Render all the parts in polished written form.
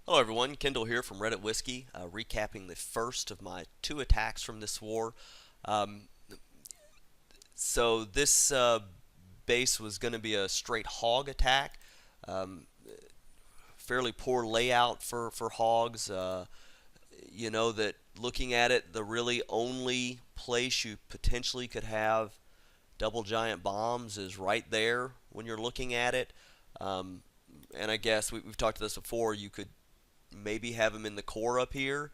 Hello everyone, Kendall here from Reddit Whiskey, recapping the first of my two attacks from this war. Um, so this base was going to be a straight hog attack. Um, Fairly poor layout for hogs. You know that looking at it, the really only place you potentially could have double giant bombs is right there when you're looking at it. Um, and I guess we've talked to this before. You could maybe have them in the core up here,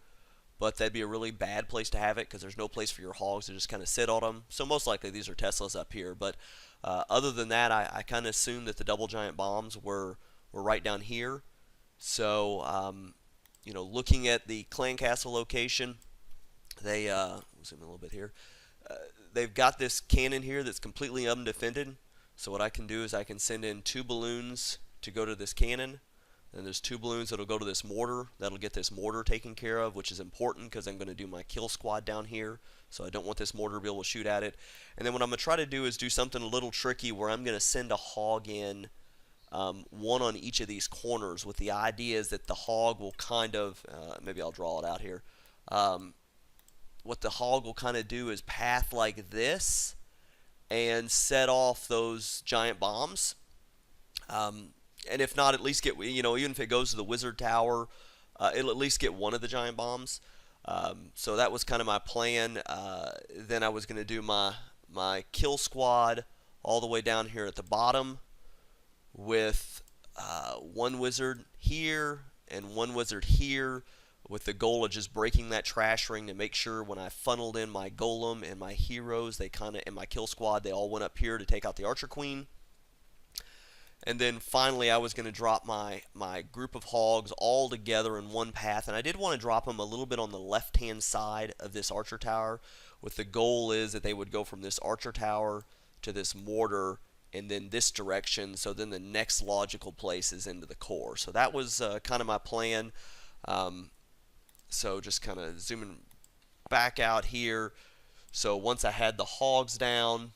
but that'd be a really bad place to have it because there's no place for your hogs to just kind of sit on them. So most likely these are Teslas up here. But other than that, I kind of assumed that the double giant bombs were right down here. So looking at the clan castle location, they zoom in a little bit here. Uh, they've got this cannon here that's completely undefended. So what I can do is I can send in two balloons to go to this cannon. Then there's two balloons that'll go to this mortar. That'll get this mortar taken care of, which is important because I'm going to do my kill squad down here. So I don't want this mortar to be able to shoot at it. And then what I'm going to try to do is do something a little tricky where I'm going to send a hog in, one on each of these corners, with the idea is that the hog will kind of, maybe I'll draw it out here. What the hog will kind of do is path like this and set off those giant bombs. And if not, at least get, even if it goes to the wizard tower, it'll at least get one of the giant bombs. So that was kind of my plan. Then I was going to do my kill squad all the way down here at the bottom with one wizard here and one wizard here, with the goal of just breaking that trash ring to make sure when I funneled in my golem and my heroes, they kind of, in my kill squad, they all went up here to take out the archer queen. And then finally I was going to drop my group of hogs all together in one path. And I did want to drop them a little bit on the left-hand side of this archer tower, with the goal is that they would go from this archer tower to this mortar and then this direction. So then the next logical place is into the core. So that was kind of my plan. So just kind of zooming back out here. So once I had the hogs down,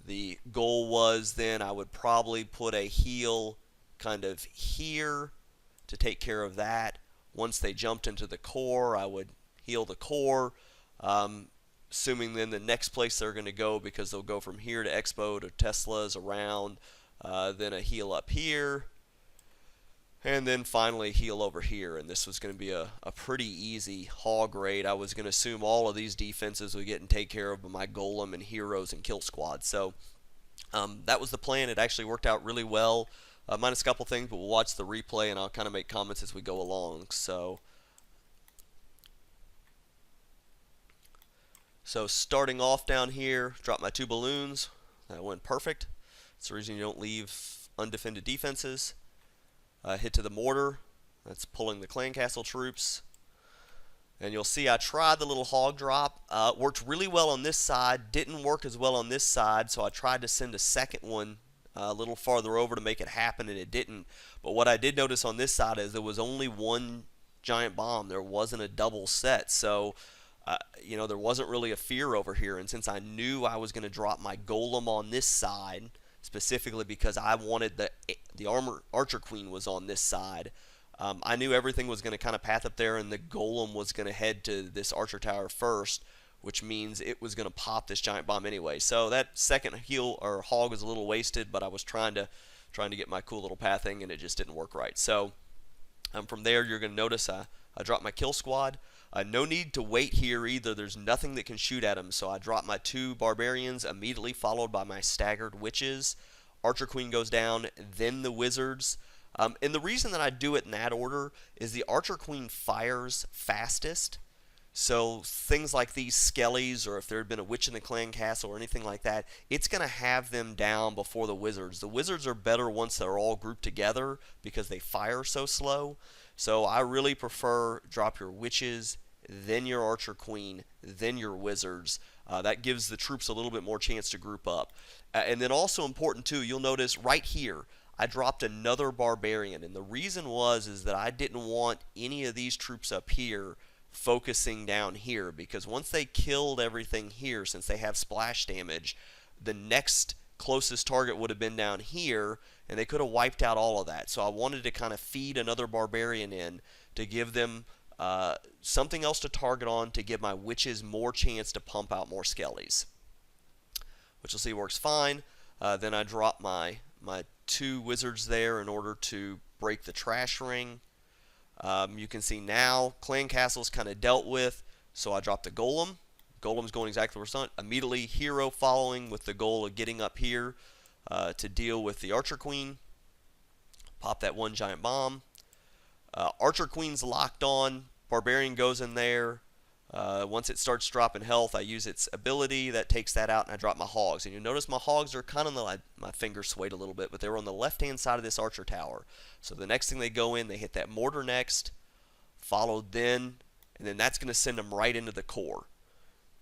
the goal was then I would probably put a heal kind of here to take care of that. Once they jumped into the core, I would heal the core, assuming then the next place they're going to go, because they'll go from here to Expo to Teslas around, then a heal up here, and then finally heal over here. And this was going to be a pretty easy hog raid. I was going to assume all of these defenses would get and take care of by my golem and heroes and kill squad. So that was the plan. It actually worked out really well, minus a couple things, but we'll watch the replay and I'll kind of make comments as we go along. So starting off down here, drop my two balloons. That went perfect. That's the reason you don't leave undefended defenses. Hit to the mortar. That's pulling the clan castle troops. And you'll see I tried the little hog drop. Worked really well on this side. Didn't work as well on this side, so I tried to send a second one a little farther over to make it happen, and it didn't. But what I did notice on this side is there was only one giant bomb. There wasn't a double set. So, there wasn't really a fear over here. And since I knew I was going to drop my golem on this side, specifically because I wanted the archer queen was on this side, I knew everything was going to kind of path up there, and the golem was going to head to this archer tower first, which means it was going to pop this giant bomb anyway. So that second heal or hog was a little wasted, but I was trying to get my cool little pathing, and it just didn't work right. So from there, you're going to notice I dropped my kill squad. No need to wait here either. There's nothing that can shoot at them. So I dropped my two barbarians, immediately followed by my staggered witches. Archer queen goes down, then the wizards. And the reason that I do it in that order is the archer queen fires fastest. So things like these skellies, or if there had been a witch in the clan castle or anything like that, it's going to have them down before the wizards. The wizards are better once they're all grouped together because they fire so slow. So I really prefer drop your witches, then your archer queen, then your wizards. That gives the troops a little bit more chance to group up. And then also important too, you'll notice right here, I dropped another barbarian. And the reason is that I didn't want any of these troops up here focusing down here, because once they killed everything here, since they have splash damage, the next closest target would have been down here, and they could have wiped out all of that. So I wanted to kind of feed another barbarian in to give them something else to target on to give my witches more chance to pump out more skellies, which you'll see works fine. Then I drop my 2 wizards there in order to break the trash ring. You can see now Clan Castle's kind of dealt with, so I dropped the Golem. Golem's going exactly where it's done. Immediately Hero following with the goal of getting up here to deal with the Archer Queen. Pop that 1 giant bomb. Archer Queen's locked on. Barbarian goes in there. Once it starts dropping health, I use its ability. That takes that out, and I drop my Hogs. And you'll notice my Hogs are kind of my fingers swayed a little bit, but they were on the left-hand side of this Archer Tower. So the next thing they go in, they hit that mortar next, followed then, and then that's going to send them right into the core.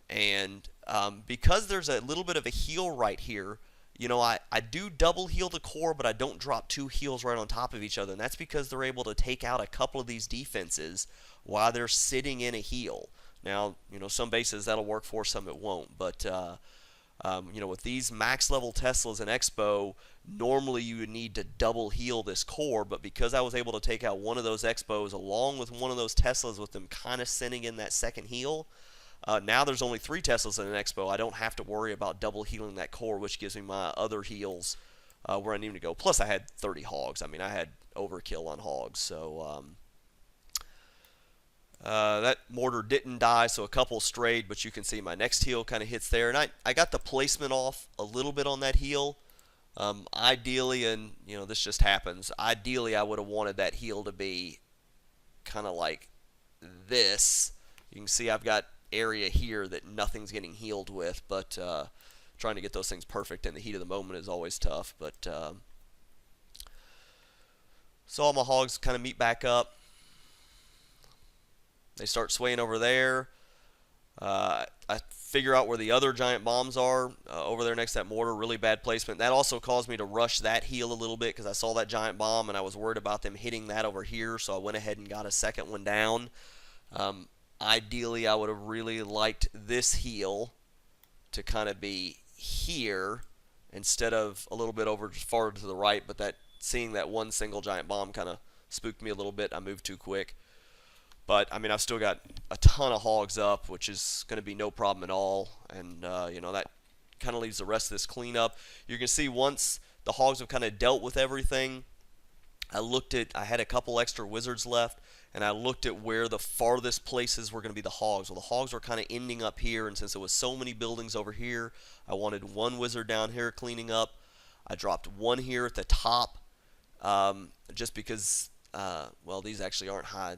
And because there's a little bit of a heal right here, you know, I do double heal the core, but I don't drop 2 heals right on top of each other. And that's because they're able to take out a couple of these defenses while they're sitting in a heal. Now, you know, some bases that'll work for, some it won't. But, you know, with these max level Teslas in Expo, normally you would need to double heal this core. But because I was able to take out one of those Expos along with one of those Teslas with them kind of sitting in that second heal, now there's only 3 Teslas in an Expo. I don't have to worry about double healing that core, which gives me my other heals where I need to go. Plus, I had 30 Hogs. I mean, I had overkill on Hogs. So that mortar didn't die, so a couple strayed, but you can see my next heal kind of hits there. And I got the placement off a little bit on that heal. Ideally, and you know, this just happens, ideally I would have wanted that heal to be kind of like this. You can see I've got area here that nothing's getting healed with, but trying to get those things perfect in the heat of the moment is always tough. But so all my Hogs kind of meet back up. They start swaying over there. I figure out where the other giant bombs are over there next to that mortar. Really bad placement. That also caused me to rush that heal a little bit because I saw that giant bomb and I was worried about them hitting that over here, so I went ahead and got a second one down. Ideally, I would have really liked this heal to kind of be here instead of a little bit over far to the right, but that seeing that one single giant bomb kind of spooked me a little bit. I moved too quick. But, I mean, I've still got a ton of Hogs up, which is going to be no problem at all. And, you know, that kind of leaves the rest of this cleanup. You can see once the Hogs have kind of dealt with everything, I had a couple extra wizards left, and I looked at where the farthest places were going to be the Hogs. Well, the Hogs were kind of ending up here, and since there was so many buildings over here, I wanted 1 wizard down here cleaning up. I dropped 1 here at the top, just because, well, these actually aren't high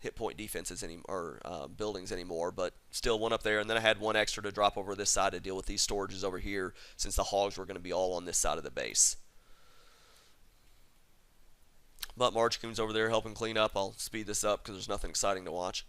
hit point defenses or buildings anymore, but still 1 up there, and then I had 1 extra to drop over this side to deal with these storages over here, since the Hogs were going to be all on this side of the base. But March Coon's over there helping clean up. I'll speed this up because there's nothing exciting to watch.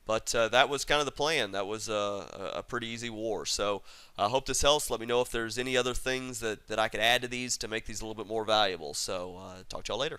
But that was kind of the plan. That was a pretty easy war. So I hope this helps. Let me know if there's any other things that I could add to these to make these a little bit more valuable. So talk to y'all later.